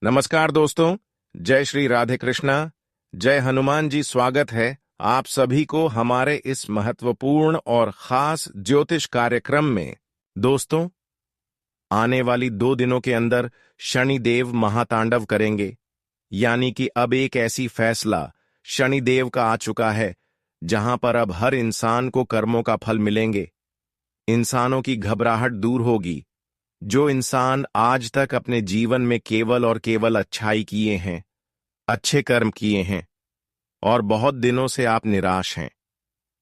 नमस्कार दोस्तों। जय श्री राधे कृष्णा। जय हनुमान जी। स्वागत है आप सभी को हमारे इस महत्वपूर्ण और खास ज्योतिष कार्यक्रम में। दोस्तों, आने वाली 2 दिनों के अंदर शनिदेव महातांडव करेंगे, यानी कि अब एक ऐसी फैसला शनिदेव का आ चुका है जहां पर अब हर इंसान को कर्मों का फल मिलेंगे। इंसानों की घबराहट दूर होगी। जो इंसान आज तक अपने जीवन में केवल और केवल अच्छाई किए हैं, अच्छे कर्म किए हैं और बहुत दिनों से आप निराश हैं,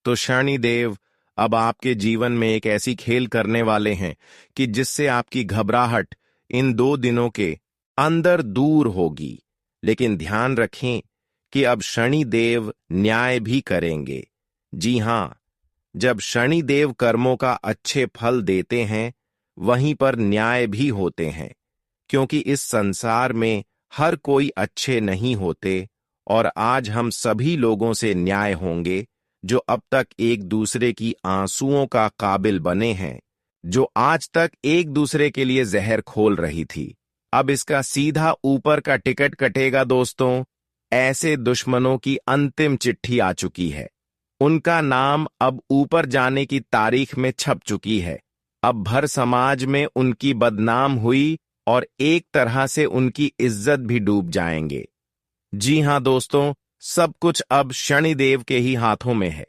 तो शनिदेव अब आपके जीवन में एक ऐसी खेल करने वाले हैं कि जिससे आपकी घबराहट इन 2 दिनों के अंदर दूर होगी। लेकिन ध्यान रखें कि अब शनिदेव न्याय भी करेंगे। जी हां, जब शनिदेव कर्मों का अच्छे फल देते हैं वहीं पर न्याय भी होते हैं, क्योंकि इस संसार में हर कोई अच्छे नहीं होते और आज हम सभी लोगों से न्याय होंगे जो अब तक एक दूसरे की आंसुओं का काबिल बने हैं, जो आज तक एक दूसरे के लिए जहर खोल रही थी। अब इसका सीधा ऊपर का टिकट कटेगा दोस्तों। ऐसे दुश्मनों की अंतिम चिट्ठी आ चुकी है। उनका नाम अब ऊपर जाने की तारीख में छप चुकी है। अब भर समाज में उनकी बदनाम हुई और एक तरह से उनकी इज्जत भी डूब जाएंगे। जी हां दोस्तों, सब कुछ अब शनिदेव के ही हाथों में है।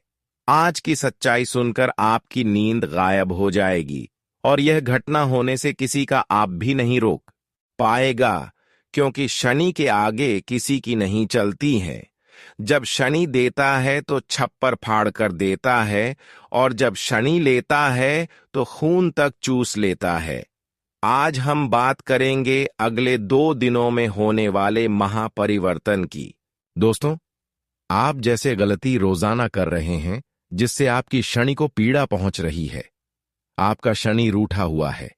आज की सच्चाई सुनकर आपकी नींद गायब हो जाएगी और यह घटना होने से किसी का आप भी नहीं रोक पाएगा, क्योंकि शनि के आगे किसी की नहीं चलती है। जब शनि देता है तो छप्पर फाड़ कर देता है और जब शनि लेता है तो खून तक चूस लेता है। आज हम बात करेंगे अगले 2 दिनों में होने वाले महापरिवर्तन की। दोस्तों, आप जैसे गलती रोजाना कर रहे हैं जिससे आपकी शनि को पीड़ा पहुंच रही है, आपका शनि रूठा हुआ है।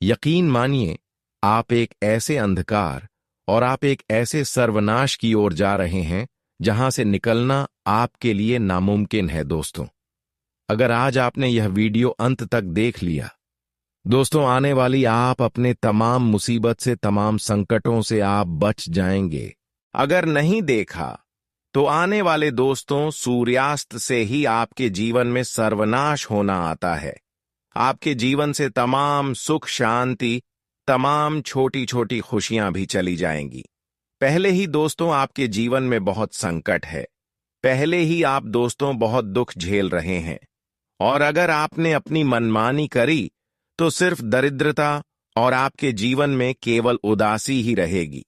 यकीन मानिए, आप एक ऐसे अंधकार और आप एक ऐसे सर्वनाश की ओर जा रहे हैं जहां से निकलना आपके लिए नामुमकिन है। दोस्तों, अगर आज आपने यह वीडियो अंत तक देख लिया, दोस्तों, आने वाली आप अपने तमाम मुसीबत से, तमाम संकटों से आप बच जाएंगे। अगर नहीं देखा तो आने वाले दोस्तों, सूर्यास्त से ही आपके जीवन में सर्वनाश होना आता है। आपके जीवन से तमाम सुख शांति, तमाम छोटी छोटी खुशियां भी चली जाएंगी। पहले ही दोस्तों आपके जीवन में बहुत संकट है। पहले ही आप दोस्तों बहुत दुख झेल रहे हैं और अगर आपने अपनी मनमानी करी तो सिर्फ दरिद्रता और आपके जीवन में केवल उदासी ही रहेगी।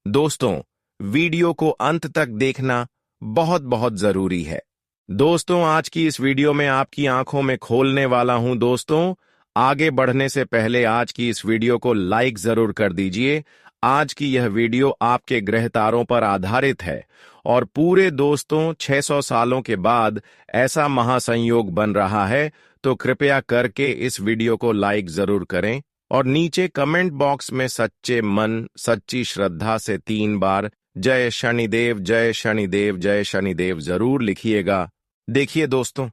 दोस्तों, वीडियो को अंत तक देखना बहुत बहुत जरूरी है। दोस्तों, आज की इस वीडियो में आपकी आंखों में खोलने वाला हूं। दोस्तों, आगे बढ़ने से पहले आज की इस वीडियो को लाइक जरूर कर दीजिए। आज की यह वीडियो आपके ग्रह तारों पर आधारित है और पूरे दोस्तों 600 सालों के बाद ऐसा महासंयोग बन रहा है, तो कृपया करके इस वीडियो को लाइक जरूर करें और नीचे कमेंट बॉक्स में सच्चे मन, सच्ची श्रद्धा से 3 बार जय शनिदेव, जय शनिदेव, जय शनिदेव जरूर लिखिएगा। देखिए दोस्तों,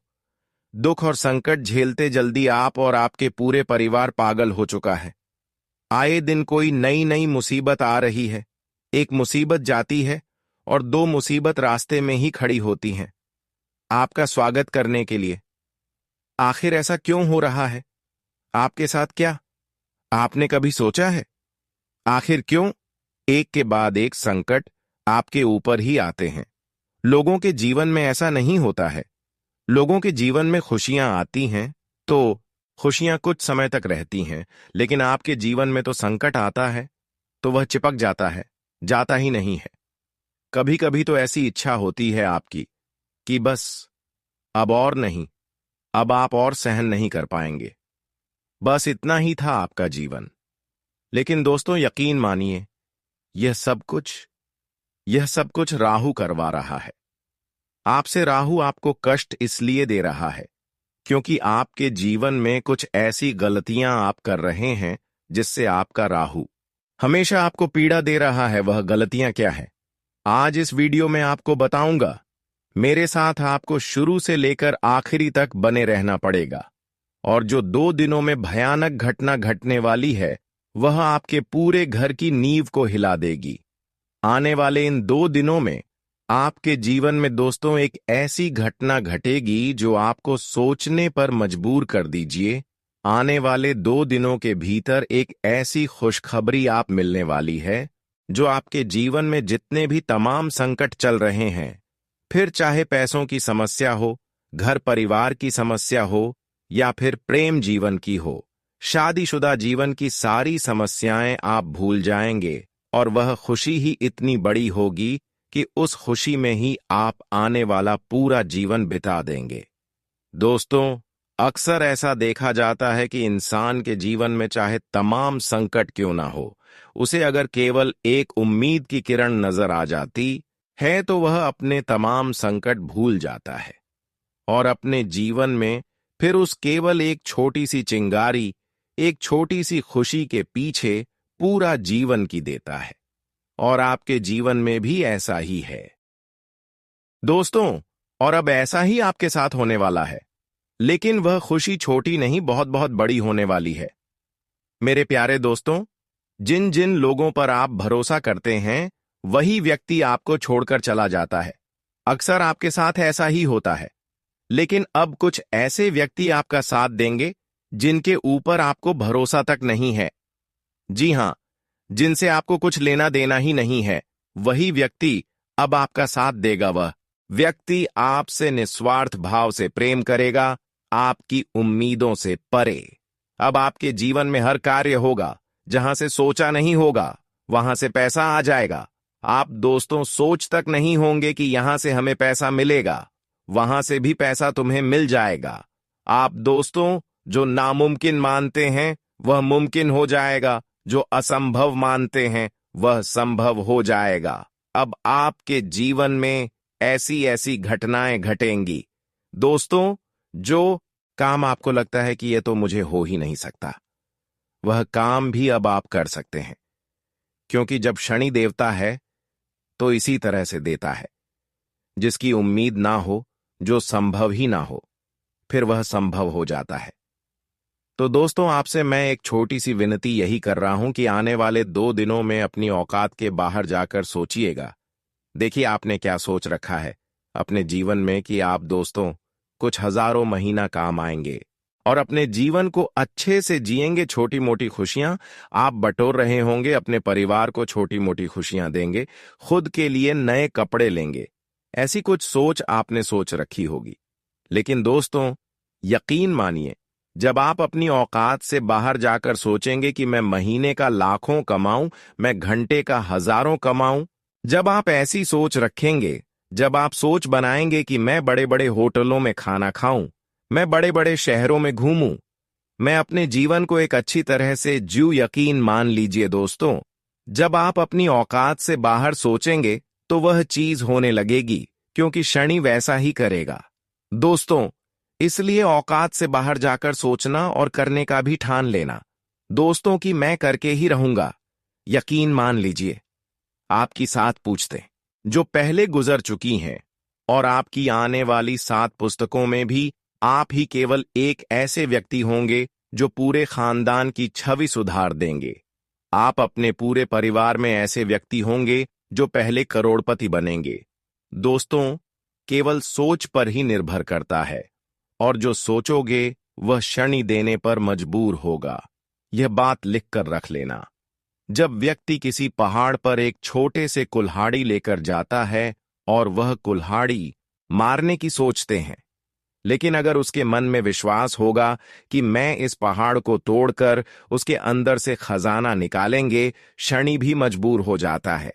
दुख और संकट झेलते जल्दी आप और आपके पूरे परिवार पागल हो चुका है। आए दिन कोई नई नई मुसीबत आ रही है। एक मुसीबत जाती है और 2 मुसीबत रास्ते में ही खड़ी होती हैं आपका स्वागत करने के लिए। आखिर ऐसा क्यों हो रहा है? आपके साथ क्या आपने कभी सोचा है? आखिर क्यों एक के बाद एक संकट आपके ऊपर ही आते हैं? लोगों के जीवन में ऐसा नहीं होता है। लोगों के जीवन में खुशियां आती हैं तो खुशियां कुछ समय तक रहती हैं, लेकिन आपके जीवन में तो संकट आता है तो वह चिपक जाता है, जाता ही नहीं है। कभी कभी तो ऐसी इच्छा होती है आपकी कि बस अब और नहीं, अब आप और सहन नहीं कर पाएंगे। बस इतना ही था आपका जीवन। लेकिन दोस्तों, यकीन मानिए, यह सब कुछ राहु करवा रहा है। आपसे राहु आपको कष्ट इसलिए दे रहा है क्योंकि आपके जीवन में कुछ ऐसी गलतियां आप कर रहे हैं जिससे आपका राहु हमेशा आपको पीड़ा दे रहा है। वह गलतियां क्या है, आज इस वीडियो में आपको बताऊंगा। मेरे साथ आपको शुरू से लेकर आखिरी तक बने रहना पड़ेगा और जो 2 दिनों में भयानक घटना घटने वाली है वह आपके पूरे घर की नींव को हिला देगी। आने वाले इन 2 दिनों में आपके जीवन में दोस्तों एक ऐसी घटना घटेगी जो आपको सोचने पर मजबूर कर दीजिए। आने वाले 2 दिनों के भीतर एक ऐसी खुशखबरी आप मिलने वाली है जो आपके जीवन में जितने भी तमाम संकट चल रहे हैं, फिर चाहे पैसों की समस्या हो, घर परिवार की समस्या हो या फिर प्रेम जीवन की हो, शादीशुदा जीवन की सारी समस्याएं आप भूल जाएंगे और वह खुशी ही इतनी बड़ी होगी कि उस खुशी में ही आप आने वाला पूरा जीवन बिता देंगे। दोस्तों, अक्सर ऐसा देखा जाता है कि इंसान के जीवन में चाहे तमाम संकट क्यों ना हो, उसे अगर केवल एक उम्मीद की किरण नजर आ जाती है तो वह अपने तमाम संकट भूल जाता है और अपने जीवन में फिर उस केवल एक छोटी सी चिंगारी, एक छोटी सी खुशी के पीछे पूरा जीवन की देता है। और आपके जीवन में भी ऐसा ही है दोस्तों, और अब ऐसा ही आपके साथ होने वाला है, लेकिन वह खुशी छोटी नहीं, बहुत बहुत बड़ी होने वाली है। मेरे प्यारे दोस्तों, जिन जिन लोगों पर आप भरोसा करते हैं वही व्यक्ति आपको छोड़कर चला जाता है। अक्सर आपके साथ ऐसा ही होता है, लेकिन अब कुछ ऐसे व्यक्ति आपका साथ देंगे जिनके ऊपर आपको भरोसा तक नहीं है। जी हां, जिनसे आपको कुछ लेना देना ही नहीं है, वही व्यक्ति अब आपका साथ देगा। वह व्यक्ति आपसे निस्वार्थ भाव से प्रेम करेगा, आपकी उम्मीदों से परे। अब आपके जीवन में हर कार्य होगा, जहां से सोचा नहीं होगा वहां से पैसा आ जाएगा। आप दोस्तों सोच तक नहीं होंगे कि यहां से हमें पैसा मिलेगा, वहां से भी पैसा तुम्हें मिल जाएगा। आप दोस्तों जो नामुमकिन मानते हैं वह मुमकिन हो जाएगा, जो असंभव मानते हैं वह संभव हो जाएगा। अब आपके जीवन में ऐसी ऐसी घटनाएं घटेंगी दोस्तों, जो काम आपको लगता है कि यह तो मुझे हो ही नहीं सकता, वह काम भी अब आप कर सकते हैं। क्योंकि जब शनि देवता है तो इसी तरह से देता है। जिसकी उम्मीद ना हो, जो संभव ही ना हो, फिर वह संभव हो जाता है। तो दोस्तों, आपसे मैं एक छोटी सी विनती यही कर रहा हूं कि आने वाले 2 दिनों में अपनी औकात के बाहर जाकर सोचिएगा। देखिए आपने क्या सोच रखा है अपने जीवन में कि आप दोस्तों कुछ हजारों महीना काम आएंगे और अपने जीवन को अच्छे से जिएंगे। छोटी मोटी खुशियां आप बटोर रहे होंगे, अपने परिवार को छोटी मोटी खुशियां देंगे, खुद के लिए नए कपड़े लेंगे। ऐसी कुछ सोच आपने सोच रखी होगी। लेकिन दोस्तों यकीन मानिए, जब आप अपनी औकात से बाहर जाकर सोचेंगे कि मैं महीने का लाखों कमाऊं, मैं घंटे का हजारों कमाऊं, जब आप ऐसी सोच रखेंगे, जब आप सोच बनाएंगे कि मैं बड़े बड़े होटलों में खाना खाऊं, मैं बड़े बड़े शहरों में घूमूं, मैं अपने जीवन को एक अच्छी तरह से जीऊं, यकीन मान लीजिए दोस्तों, जब आप अपनी औकात से बाहर सोचेंगे तो वह चीज होने लगेगी, क्योंकि शनि वैसा ही करेगा। दोस्तों इसलिए औकात से बाहर जाकर सोचना और करने का भी ठान लेना दोस्तों कि मैं करके ही रहूंगा। यकीन मान लीजिए, आपकी 7 पूछते जो पहले गुजर चुकी हैं और आपकी आने वाली 7 पुस्तकों में भी आप ही केवल एक ऐसे व्यक्ति होंगे जो पूरे खानदान की छवि सुधार देंगे। आप अपने पूरे परिवार में ऐसे व्यक्ति होंगे जो पहले करोड़पति बनेंगे। दोस्तों केवल सोच पर ही निर्भर करता है, और जो सोचोगे वह शनि देने पर मजबूर होगा। यह बात लिखकर रख लेना। जब व्यक्ति किसी पहाड़ पर एक छोटे से कुल्हाड़ी लेकर जाता है और वह कुल्हाड़ी मारने की सोचते हैं, लेकिन अगर उसके मन में विश्वास होगा कि मैं इस पहाड़ को तोड़कर उसके अंदर से खजाना निकालेंगे, शनि भी मजबूर हो जाता है।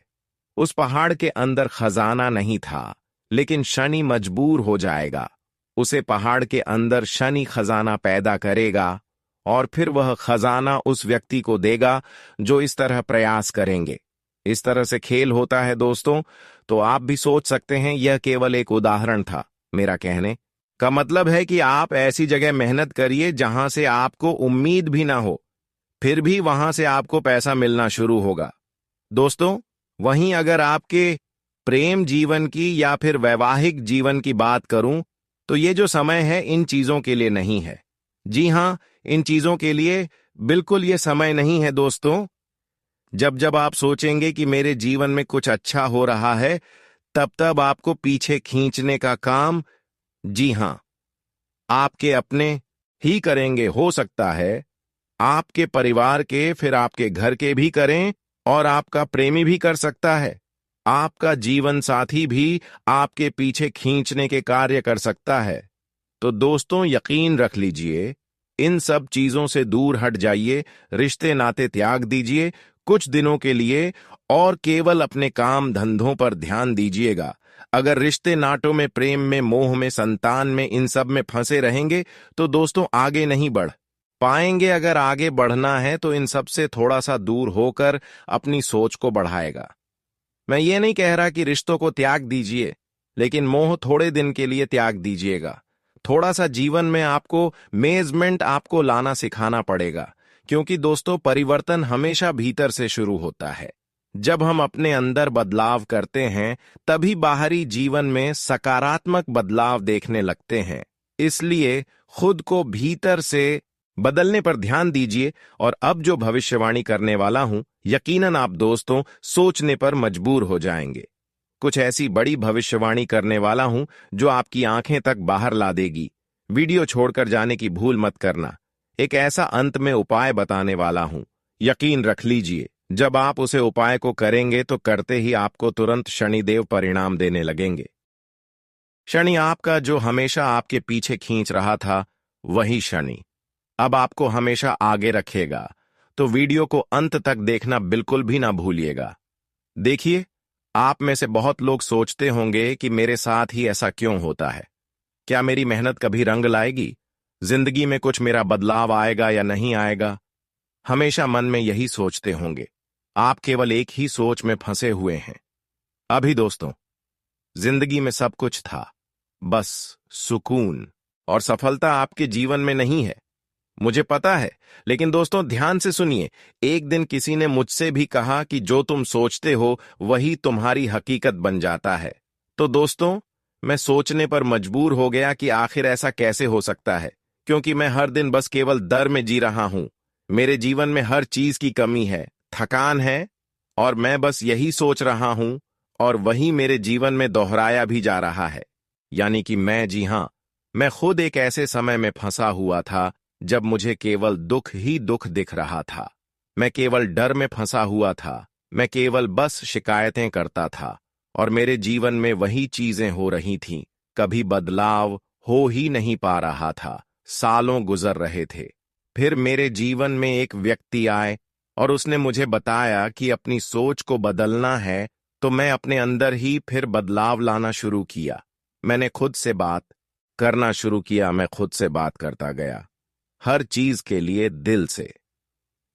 उस पहाड़ के अंदर खजाना नहीं था, लेकिन शनि मजबूर हो जाएगा। उसे पहाड़ के अंदर शनि खजाना पैदा करेगा और फिर वह खजाना उस व्यक्ति को देगा जो इस तरह प्रयास करेंगे। इस तरह से खेल होता है दोस्तों। तो आप भी सोच सकते हैं, यह केवल एक उदाहरण था। मेरा कहने का मतलब है कि आप ऐसी जगह मेहनत करिए जहां से आपको उम्मीद भी ना हो, फिर भी वहां से आपको पैसा मिलना शुरू होगा। दोस्तों वहीं अगर आपके प्रेम जीवन की या फिर वैवाहिक जीवन की बात करूं, तो ये जो समय है इन चीजों के लिए नहीं है। जी हां, इन चीजों के लिए बिल्कुल ये समय नहीं है दोस्तों। जब जब आप सोचेंगे कि मेरे जीवन में कुछ अच्छा हो रहा है, तब तब आपको पीछे खींचने का काम, जी हां, आपके अपने ही करेंगे। हो सकता है आपके परिवार के, फिर आपके घर के भी करें, और आपका प्रेमी भी कर सकता है। आपका जीवन साथी भी आपके पीछे खींचने के कार्य कर सकता है। तो दोस्तों, यकीन रख लीजिए, इन सब चीजों से दूर हट जाइए, रिश्ते नाते त्याग दीजिए कुछ दिनों के लिए, और केवल अपने काम धंधों पर ध्यान दीजिएगा। अगर रिश्ते नाटों में, प्रेम में, मोह में, संतान में, इन सब में फंसे रहेंगे तो दोस्तों आगे नहीं बढ़ पाएंगे। अगर आगे बढ़ना है तो इन सब से थोड़ा सा दूर होकर अपनी सोच को बढ़ाएगा। मैं ये नहीं कह रहा कि रिश्तों को त्याग दीजिए, लेकिन मोह थोड़े दिन के लिए त्याग दीजिएगा। थोड़ा सा जीवन में आपको मेजमेंट आपको लाना सिखाना पड़ेगा, क्योंकि दोस्तों परिवर्तन हमेशा भीतर से शुरू होता है। जब हम अपने अंदर बदलाव करते हैं, तभी बाहरी जीवन में सकारात्मक बदलाव देखने लगते हैं। इसलिए खुद को भीतर से बदलने पर ध्यान दीजिए। और अब जो भविष्यवाणी करने वाला हूं, यकीनन आप दोस्तों सोचने पर मजबूर हो जाएंगे। कुछ ऐसी बड़ी भविष्यवाणी करने वाला हूं जो आपकी आंखें तक बाहर ला देगी। वीडियो छोड़कर जाने की भूल मत करना। एक ऐसा अंत में उपाय बताने वाला हूं, यकीन रख लीजिए, जब आप उसे उपाय को करेंगे तो करते ही आपको तुरंत शनिदेव परिणाम देने लगेंगे। शनि आपका जो हमेशा आपके पीछे खींच रहा था, वही शनि अब आपको हमेशा आगे रखेगा। तो वीडियो को अंत तक देखना बिल्कुल भी ना भूलिएगा। देखिए, आप में से बहुत लोग सोचते होंगे कि मेरे साथ ही ऐसा क्यों होता है। क्या मेरी मेहनत कभी रंग लाएगी? जिंदगी में कुछ मेरा बदलाव आएगा या नहीं आएगा? हमेशा मन में यही सोचते होंगे। आप केवल एक ही सोच में फंसे हुए हैं। अभी दोस्तों, जिंदगी में सब कुछ था, बस सुकून और सफलता आपके जीवन में नहीं है, मुझे पता है। लेकिन दोस्तों ध्यान से सुनिए, एक दिन किसी ने मुझसे भी कहा कि जो तुम सोचते हो वही तुम्हारी हकीकत बन जाता है। तो दोस्तों, मैं सोचने पर मजबूर हो गया कि आखिर ऐसा कैसे हो सकता है, क्योंकि मैं हर दिन बस केवल डर में जी रहा हूं। मेरे जीवन में हर चीज की कमी है, थकान है, और मैं बस यही सोच रहा हूं, और वही मेरे जीवन में दोहराया भी जा रहा है। यानी कि मैं, जी हां, मैं खुद एक ऐसे समय में फंसा हुआ था जब मुझे केवल दुख ही दुख दिख रहा था। मैं केवल डर में फंसा हुआ था। मैं केवल बस शिकायतें करता था, और मेरे जीवन में वही चीजें हो रही थीं। कभी बदलाव हो ही नहीं पा रहा था। सालों गुजर रहे थे। फिर मेरे जीवन में एक व्यक्ति आए और उसने मुझे बताया कि अपनी सोच को बदलना है। तो मैं अपने अंदर ही फिर बदलाव लाना शुरू किया। मैंने खुद से बात करना शुरू किया। मैं खुद से बात करता गया, हर चीज के लिए दिल से।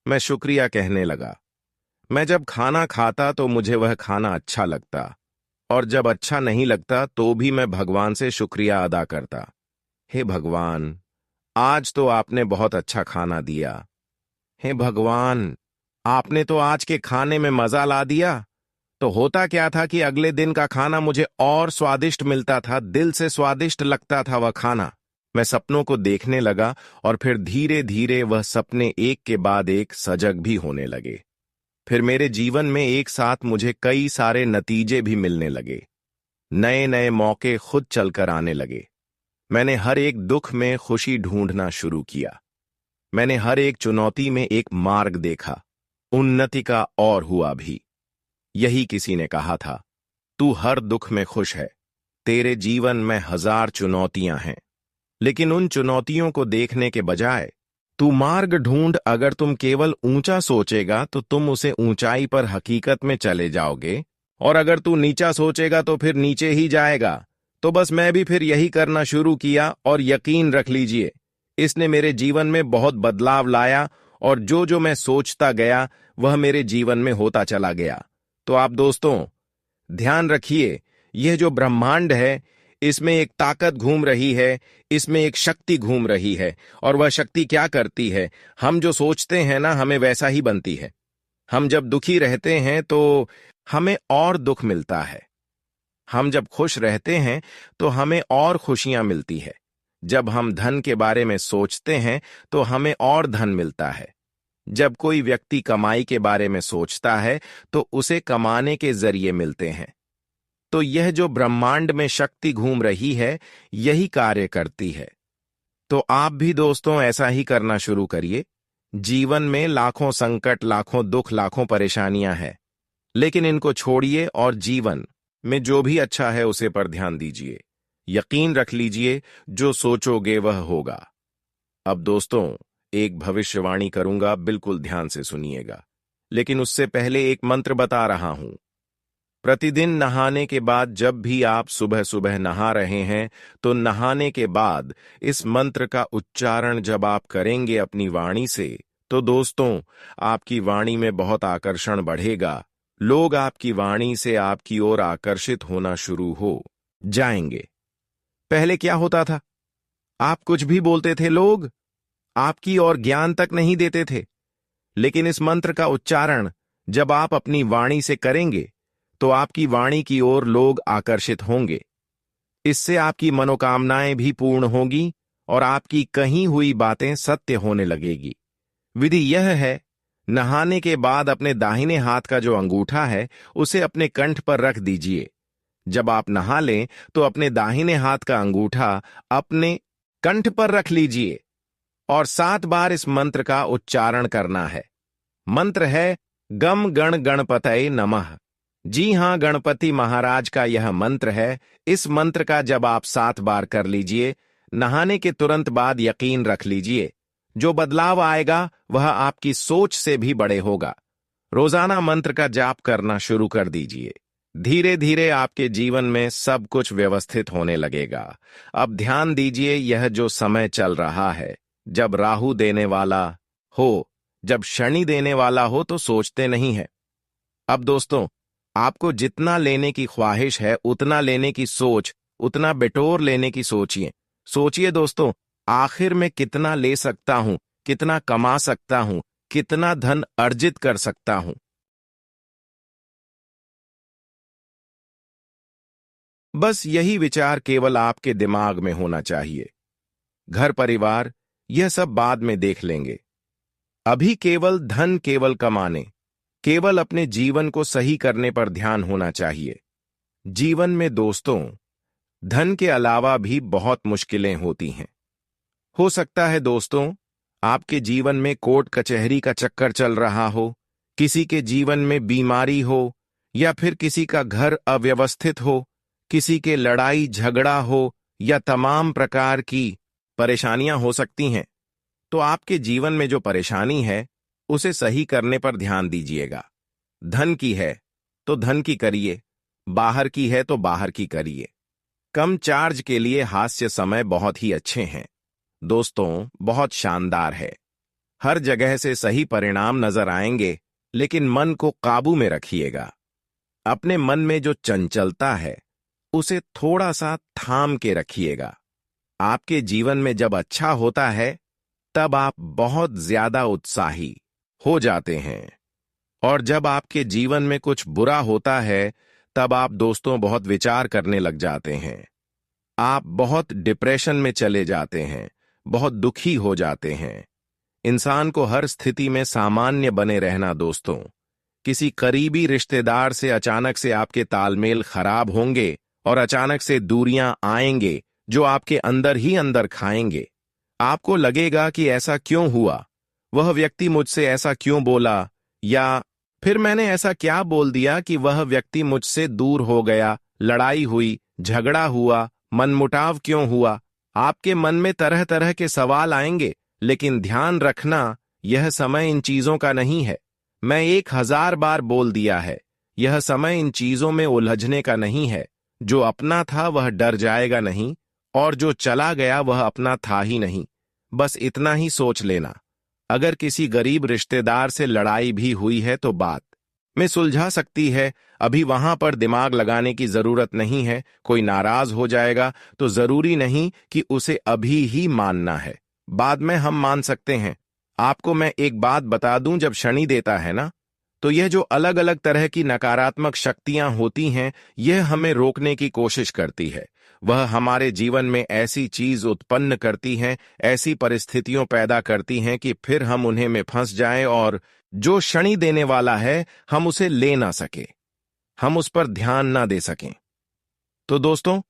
मैं शुक्रिया कहने लगा। मैं जब खाना खाता तो मुझे वह खाना अच्छा लगता, और जब अच्छा नहीं लगता तो भी मैं भगवान से शुक्रिया अदा करता। हे भगवान, आज तो आपने बहुत अच्छा खाना दिया। हे भगवान, आपने तो आज के खाने में मजा ला दिया। तो होता क्या था कि अगले दिन का खाना मुझे और स्वादिष्ट मिलता था, दिल से स्वादिष्ट लगता था वह खाना। मैं सपनों को देखने लगा, और फिर धीरे धीरे वह सपने एक के बाद एक सजग भी होने लगे। फिर मेरे जीवन में एक साथ मुझे कई सारे नतीजे भी मिलने लगे। नए नए मौके खुद चलकर आने लगे। मैंने हर एक दुख में खुशी ढूंढना शुरू किया। मैंने हर एक चुनौती में एक मार्ग देखा। उन्नति का और हुआ भी। यही किसी ने कहा था, तू हर दुख में खुश है। तेरे जीवन में 1000 चुनौतियां हैं, लेकिन उन चुनौतियों को देखने के बजाय तू मार्ग ढूंढ। अगर तुम केवल ऊंचा सोचेगा तो तुम उसे ऊंचाई पर हकीकत में चले जाओगे, और अगर तू नीचा सोचेगा तो फिर नीचे ही जाएगा। तो बस मैं भी फिर यही करना शुरू किया, और यकीन रख लीजिए, इसने मेरे जीवन में बहुत बदलाव लाया, और जो जो मैं सोचता गया वह मेरे जीवन में होता चला गया। तो आप दोस्तों ध्यान रखिए, यह जो ब्रह्मांड है, इसमें एक ताकत घूम रही है, इसमें एक शक्ति घूम रही है। और वह शक्ति क्या करती है, हम जो सोचते हैं ना, हमें वैसा ही बनती है। हम जब दुखी रहते हैं तो हमें और दुख मिलता है। हम जब खुश रहते हैं तो हमें और खुशियां मिलती है। जब हम धन के बारे में सोचते हैं तो हमें और धन मिलता है। जब कोई व्यक्ति कमाई के बारे में सोचता है तो उसे कमाने के जरिए मिलते हैं। तो यह जो ब्रह्मांड में शक्ति घूम रही है, यही कार्य करती है। तो आप भी दोस्तों ऐसा ही करना शुरू करिए। जीवन में लाखों संकट, लाखों दुख, लाखों परेशानियां हैं, लेकिन इनको छोड़िए और जीवन में जो भी अच्छा है उसे पर ध्यान दीजिए। यकीन रख लीजिए, जो सोचोगे वह होगा। अब दोस्तों एक भविष्यवाणी करूंगा, बिल्कुल ध्यान से सुनिएगा, लेकिन उससे पहले एक मंत्र बता रहा हूं। प्रतिदिन नहाने के बाद जब भी आप सुबह सुबह नहा रहे हैं, तो नहाने के बाद इस मंत्र का उच्चारण जब आप करेंगे अपनी वाणी से, तो दोस्तों आपकी वाणी में बहुत आकर्षण बढ़ेगा। लोग आपकी वाणी से आपकी ओर आकर्षित होना शुरू हो जाएंगे। पहले क्या होता था? आप कुछ भी बोलते थे, लोग आपकी ओर ज्ञान तक नहीं देते थे। लेकिन इस मंत्र का उच्चारण जब आप अपनी वाणी से करेंगे, तो आपकी वाणी की ओर लोग आकर्षित होंगे। इससे आपकी मनोकामनाएं भी पूर्ण होंगी और आपकी कही हुई बातें सत्य होने लगेगी। विधि यह है, नहाने के बाद अपने दाहिने हाथ का जो अंगूठा है उसे अपने कंठ पर रख दीजिए। जब आप नहा लें तो अपने दाहिने हाथ का अंगूठा अपने कंठ पर रख लीजिए और 7 बार इस मंत्र का उच्चारण करना है। मंत्र है गम गण गणपतये नमः। जी हां, गणपति महाराज का यह मंत्र है। इस मंत्र का जब आप 7 बार कर लीजिए, नहाने के तुरंत बाद यकीन रख लीजिए, जो बदलाव आएगा वह आपकी सोच से भी बड़े होगा। रोजाना मंत्र का जाप करना शुरू कर दीजिए। धीरे धीरे आपके जीवन में सब कुछ व्यवस्थित होने लगेगा। अब ध्यान दीजिए, यह जो समय चल रहा है, जब राहु देने वाला हो, जब शनि देने वाला हो, तो सोचते नहीं है। अब दोस्तों आपको जितना लेने की ख्वाहिश है उतना लेने की सोच, उतना बिटोर लेने की सोचिए। सोचिए दोस्तों, आखिर में कितना ले सकता हूं, कितना कमा सकता हूं, कितना धन अर्जित कर सकता हूं। बस यही विचार केवल आपके दिमाग में होना चाहिए। घर परिवार यह सब बाद में देख लेंगे। अभी केवल धन, केवल कमाने, केवल अपने जीवन को सही करने पर ध्यान होना चाहिए। जीवन में दोस्तों धन के अलावा भी बहुत मुश्किलें होती हैं। हो सकता है दोस्तों आपके जीवन में कोर्ट कचहरी का चक्कर चल रहा हो, किसी के जीवन में बीमारी हो, या फिर किसी का घर अव्यवस्थित हो, किसी के लड़ाई झगड़ा हो, या तमाम प्रकार की परेशानियां हो सकती हैं। तो आपके जीवन में जो परेशानी है उसे सही करने पर ध्यान दीजिएगा। धन की है तो धन की करिए, बाहर की है तो बाहर की करिए। कम चार्ज के लिए हास्य समय बहुत ही अच्छे हैं दोस्तों, बहुत शानदार है। हर जगह से सही परिणाम नजर आएंगे, लेकिन मन को काबू में रखिएगा। अपने मन में जो चंचलता है उसे थोड़ा सा थाम के रखिएगा। आपके जीवन में जब अच्छा होता है तब आप बहुत ज्यादा उत्साही हो जाते हैं, और जब आपके जीवन में कुछ बुरा होता है तब आप दोस्तों बहुत विचार करने लग जाते हैं। आप बहुत डिप्रेशन में चले जाते हैं, बहुत दुखी हो जाते हैं। इंसान को हर स्थिति में सामान्य बने रहना दोस्तों। किसी करीबी रिश्तेदार से अचानक से आपके तालमेल खराब होंगे और अचानक से दूरियां आएंगे जो आपके अंदर ही अंदर खाएंगे। आपको लगेगा कि ऐसा क्यों हुआ, वह व्यक्ति मुझसे ऐसा क्यों बोला, या फिर मैंने ऐसा क्या बोल दिया कि वह व्यक्ति मुझसे दूर हो गया, लड़ाई हुई, झगड़ा हुआ, मनमुटाव क्यों हुआ। आपके मन में तरह तरह के सवाल आएंगे, लेकिन ध्यान रखना यह समय इन चीजों का नहीं है। मैं 1000 बार बोल दिया है, यह समय इन चीजों में उलझने का नहीं है। जो अपना था वह डर जाएगा नहीं, और जो चला गया वह अपना था ही नहीं। बस इतना ही सोच लेना। अगर किसी गरीब रिश्तेदार से लड़ाई भी हुई है तो बात में सुलझा सकती है, अभी वहां पर दिमाग लगाने की जरूरत नहीं है। कोई नाराज हो जाएगा तो जरूरी नहीं कि उसे अभी ही मानना है, बाद में हम मान सकते हैं। आपको मैं एक बात बता दूं, जब शनि देता है ना, तो यह जो अलग अलग तरह की नकारात्मक शक्तियां होती हैं, यह हमें रोकने की कोशिश करती है। वह हमारे जीवन में ऐसी चीज उत्पन्न करती हैं, ऐसी परिस्थितियों पैदा करती हैं कि फिर हम उन्हें में फंस जाएं और जो क्षणि देने वाला है हम उसे ले ना सके, हम उस पर ध्यान ना दे सकें। तो दोस्तों,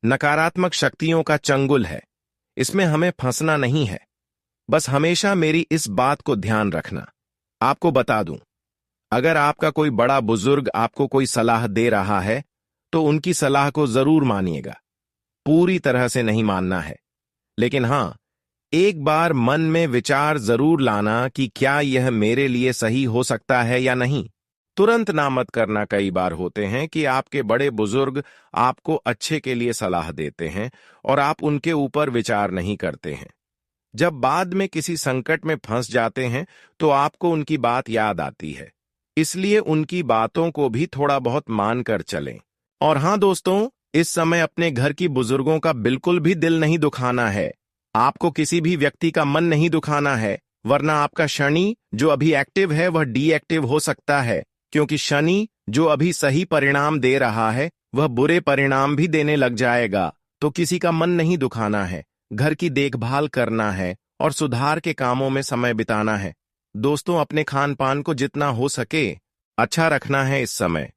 नकारात्मक शक्तियों का चंगुल है, इसमें हमें फंसना नहीं है। बस हमेशा मेरी इस बात को ध्यान रखना। आपको बता दूं, अगर आपका कोई बड़ा बुजुर्ग आपको कोई सलाह दे रहा है तो उनकी सलाह को जरूर मानिएगा। पूरी तरह से नहीं मानना है, लेकिन हां, एक बार मन में विचार जरूर लाना कि क्या यह मेरे लिए सही हो सकता है या नहीं। तुरंत ना मत करना। कई बार होते हैं कि आपके बड़े बुजुर्ग आपको अच्छे के लिए सलाह देते हैं और आप उनके ऊपर विचार नहीं करते हैं। जब बाद में किसी संकट में फंस जाते हैं तो आपको उनकी बात याद आती है, इसलिए उनकी बातों को भी थोड़ा बहुत मानकर चलें। और हां दोस्तों, इस समय अपने घर की बुजुर्गों का बिल्कुल भी दिल नहीं दुखाना है। आपको किसी भी व्यक्ति का मन नहीं दुखाना है, वरना आपका शनि जो अभी एक्टिव है वह डीएक्टिव हो सकता है, क्योंकि शनि जो अभी सही परिणाम दे रहा है वह बुरे परिणाम भी देने लग जाएगा। तो किसी का मन नहीं दुखाना है, घर की देखभाल करना है और सुधार के कामों में समय बिताना है। दोस्तों, अपने खान पान को जितना हो सके अच्छा रखना है इस समय,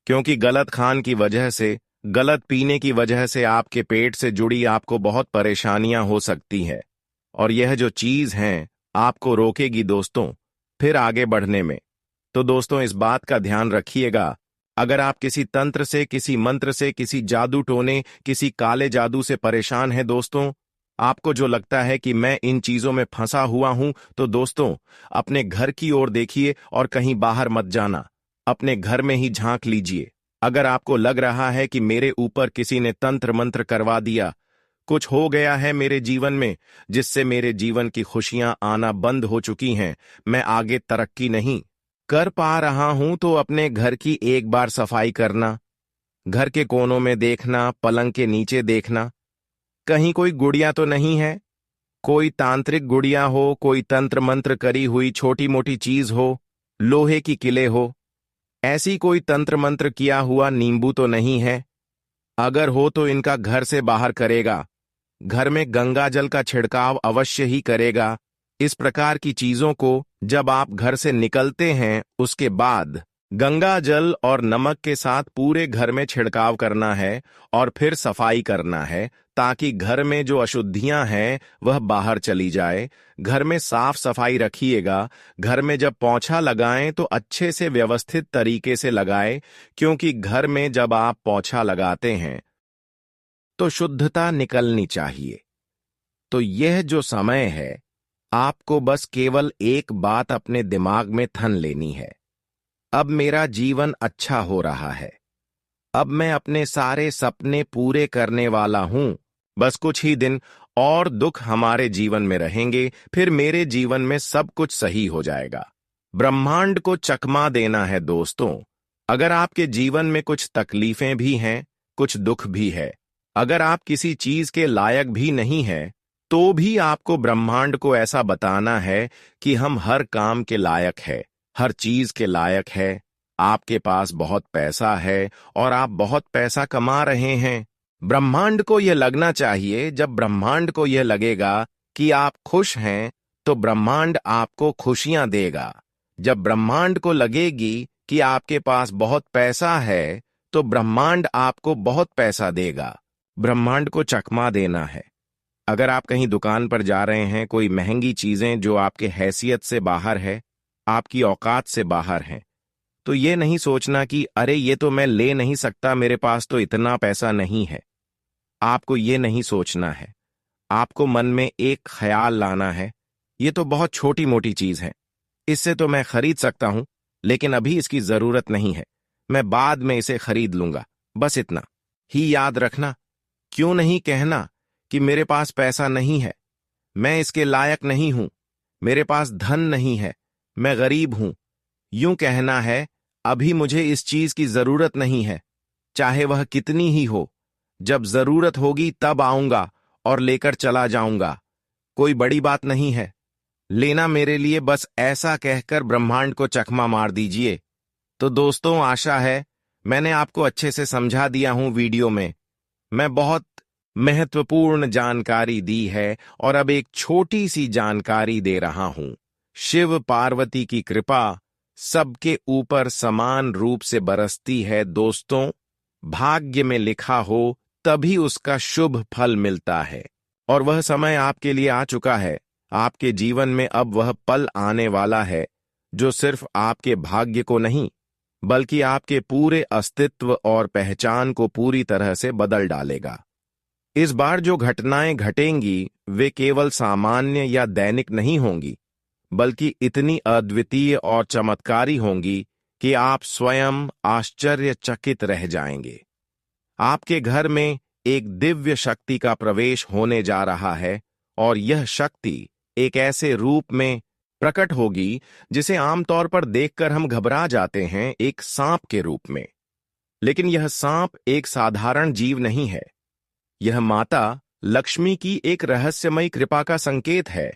क्योंकि गलत खान की वजह से, गलत पीने की वजह से आपके पेट से जुड़ी आपको बहुत परेशानियां हो सकती है और यह जो चीज है आपको रोकेगी दोस्तों फिर आगे बढ़ने में। तो दोस्तों, इस बात का ध्यान रखिएगा, अगर आप किसी तंत्र से, किसी मंत्र से, किसी जादू टोने, किसी काले जादू से परेशान हैं दोस्तों, आपको जो लगता है कि मैं इन चीजों में फंसा हुआ हूं, तो दोस्तों अपने घर की ओर देखिए और कहीं बाहर मत जाना, अपने घर में ही झांक लीजिए। अगर आपको लग रहा है कि मेरे ऊपर किसी ने तंत्र मंत्र करवा दिया, कुछ हो गया है मेरे जीवन में जिससे मेरे जीवन की खुशियां आना बंद हो चुकी हैं, मैं आगे तरक्की नहीं कर पा रहा हूं, तो अपने घर की एक बार सफाई करना, घर के कोनों में देखना, पलंग के नीचे देखना, कहीं कोई गुड़िया तो नहीं है, कोई तांत्रिक गुड़िया हो, कोई तंत्र मंत्र करी हुई छोटी मोटी चीज हो, लोहे की किले हो, ऐसी कोई तंत्र मंत्र किया हुआ नींबू तो नहीं है। अगर हो तो इनका घर से बाहर करेगा, घर में गंगा जल का छिड़काव अवश्य ही करेगा। इस प्रकार की चीजों को जब आप घर से निकलते हैं उसके बाद गंगा जल और नमक के साथ पूरे घर में छिड़काव करना है और फिर सफाई करना है, ताकि घर में जो अशुद्धियां हैं वह बाहर चली जाए। घर में साफ सफाई रखिएगा। घर में जब पोंछा लगाएं तो अच्छे से व्यवस्थित तरीके से लगाएं, क्योंकि घर में जब आप पोंछा लगाते हैं तो शुद्धता निकलनी चाहिए। तो यह जो समय है, आपको बस केवल एक बात अपने दिमाग में थन लेनी है, अब मेरा जीवन अच्छा हो रहा है, अब मैं अपने सारे सपने पूरे करने वाला हूं। बस कुछ ही दिन और दुख हमारे जीवन में रहेंगे, फिर मेरे जीवन में सब कुछ सही हो जाएगा। ब्रह्मांड को चकमा देना है दोस्तों। अगर आपके जीवन में कुछ तकलीफें भी हैं, कुछ दुख भी है, अगर आप किसी चीज के लायक भी नहीं हैं, तो भी आपको ब्रह्मांड को ऐसा बताना है कि हम हर काम के लायक है, हर चीज के लायक है। आपके पास बहुत पैसा है और आप बहुत पैसा कमा रहे हैं। ब्रह्मांड को यह लगना चाहिए, जब ब्रह्मांड को यह लगेगा कि आप खुश हैं तो ब्रह्मांड आपको खुशियां देगा। जब ब्रह्मांड को लगेगी कि आपके पास बहुत पैसा है तो ब्रह्मांड आपको बहुत पैसा देगा। ब्रह्मांड को चकमा देना है। अगर आप कहीं दुकान पर जा रहे हैं, कोई महंगी चीजें जो आपके हैसियत से बाहर है, आपकी औकात से बाहर हैं, तो ये नहीं सोचना कि अरे ये तो मैं ले नहीं सकता, मेरे पास तो इतना पैसा नहीं है। आपको ये नहीं सोचना है। आपको मन में एक ख्याल लाना है, ये तो बहुत छोटी मोटी चीज है, इससे तो मैं खरीद सकता हूं, लेकिन अभी इसकी जरूरत नहीं है, मैं बाद में इसे खरीद लूंगा। बस इतना ही याद रखना। क्यों नहीं कहना कि मेरे पास पैसा नहीं है, मैं इसके लायक नहीं हूं, मेरे पास धन नहीं है, मैं गरीब हूं। यूं कहना है, अभी मुझे इस चीज की जरूरत नहीं है, चाहे वह कितनी ही हो, जब जरूरत होगी तब आऊंगा और लेकर चला जाऊंगा। कोई बड़ी बात नहीं है। लेना मेरे लिए बस ऐसा कहकर ब्रह्मांड को चकमा मार दीजिए। तो दोस्तों, आशा है मैंने आपको अच्छे से समझा दिया हूं वीडियो में। मैं बहुत महत्वपूर्ण जानकारी दी है और अब एक छोटी सी जानकारी दे रहा हूं। शिव पार्वती की कृपा सबके ऊपर समान रूप से बरसती है दोस्तों। भाग्य में लिखा हो तभी उसका शुभ फल मिलता है, और वह समय आपके लिए आ चुका है। आपके जीवन में अब वह पल आने वाला है जो सिर्फ आपके भाग्य को नहीं, बल्कि आपके पूरे अस्तित्व और पहचान को पूरी तरह से बदल डालेगा। इस बार जो घटनाएं घटेंगी वे केवल सामान्य या दैनिक नहीं होंगी, बल्कि इतनी अद्वितीय और चमत्कारी होंगी कि आप स्वयं आश्चर्यचकित रह जाएंगे। आपके घर में एक दिव्य शक्ति का प्रवेश होने जा रहा है, और यह शक्ति एक ऐसे रूप में प्रकट होगी जिसे आमतौर पर देखकर हम घबरा जाते हैं, एक सांप के रूप में। लेकिन यह सांप एक साधारण जीव नहीं है। यह माता लक्ष्मी की एक रहस्यमयी कृपा का संकेत है।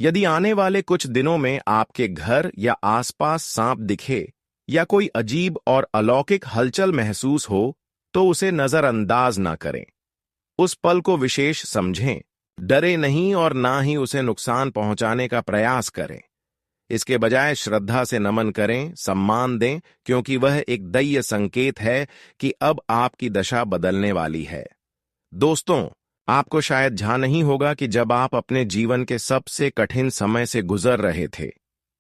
यदि आने वाले कुछ दिनों में आपके घर या आसपास सांप दिखे या कोई अजीब और अलौकिक हलचल महसूस हो, तो उसे नजरअंदाज ना करें। उस पल को विशेष समझें, डरे नहीं और ना ही उसे नुकसान पहुंचाने का प्रयास करें। इसके बजाय श्रद्धा से नमन करें, सम्मान दें, क्योंकि वह एक दैवीय संकेत है कि अब आपकी दशा बदलने वाली है। दोस्तों, आपको शायद ध्यान नहीं होगा कि जब आप अपने जीवन के सबसे कठिन समय से गुजर रहे थे,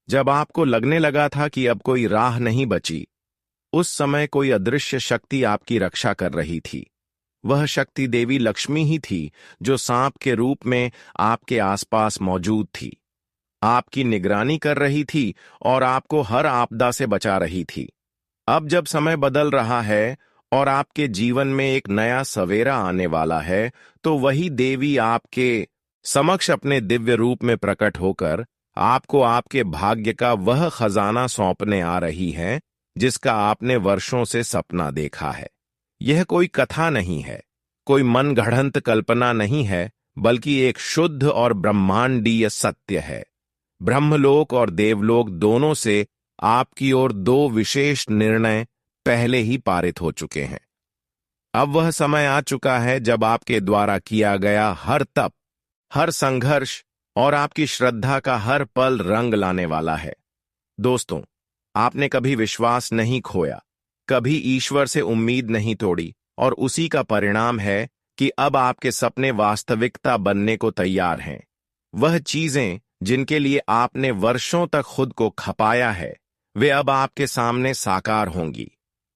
जब आपको लगने लगा था कि अब कोई राह नहीं बची, उस समय कोई अदृश्य शक्ति आपकी रक्षा कर रही थी। वह शक्ति देवी लक्ष्मी ही थी, जो सांप के रूप में आपके आसपास मौजूद थी, आपकी निगरानी कर रही थी और आपको हर आपदा से बचा रही थी। अब जब समय बदल रहा है और आपके जीवन में एक नया सवेरा आने वाला है, तो वही देवी आपके समक्ष अपने दिव्य रूप में प्रकट होकर आपको आपके भाग्य का वह खजाना सौंपने आ रही है जिसका आपने वर्षों से सपना देखा है। यह कोई कथा नहीं है, कोई मनगढ़ंत कल्पना नहीं है, बल्कि एक शुद्ध और ब्रह्मांडीय सत्य है। ब्रह्मलोक और देवलोक दोनों से आपकी ओर दो विशेष निर्णय पहले ही पारित हो चुके हैं। अब वह समय आ चुका है जब आपके द्वारा किया गया हर तप, हर संघर्ष और आपकी श्रद्धा का हर पल रंग लाने वाला है। दोस्तों, आपने कभी विश्वास नहीं खोया, कभी ईश्वर से उम्मीद नहीं तोड़ी, और उसी का परिणाम है कि अब आपके सपने वास्तविकता बनने को तैयार हैं। वह चीजें जिनके लिए आपने वर्षों तक खुद को खपाया है, वे अब आपके सामने साकार होंगी।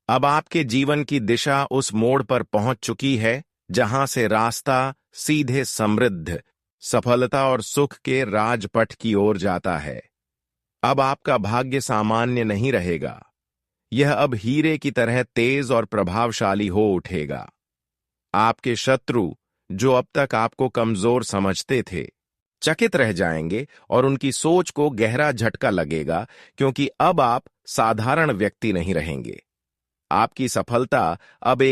अब आपके जीवन की दिशा उस मोड़ पर पहुंच चुकी है जहां से रास्ता सीधे समृद्ध, सफलता और सुख के राजपथ की ओर जाता है। अब आपका भाग्य सामान्य नहीं रहेगा, यह अब हीरे की तरह तेज और प्रभावशाली हो उठेगा। आपके शत्रु, जो अब तक आपको कमजोर समझते थे, चकित रह जाएंगे और उनकी सोच को गहरा झटका लगेगा, क्योंकि अब आप साधारण व्यक्ति नहीं रहेंगे। आपकी सफलता अब एक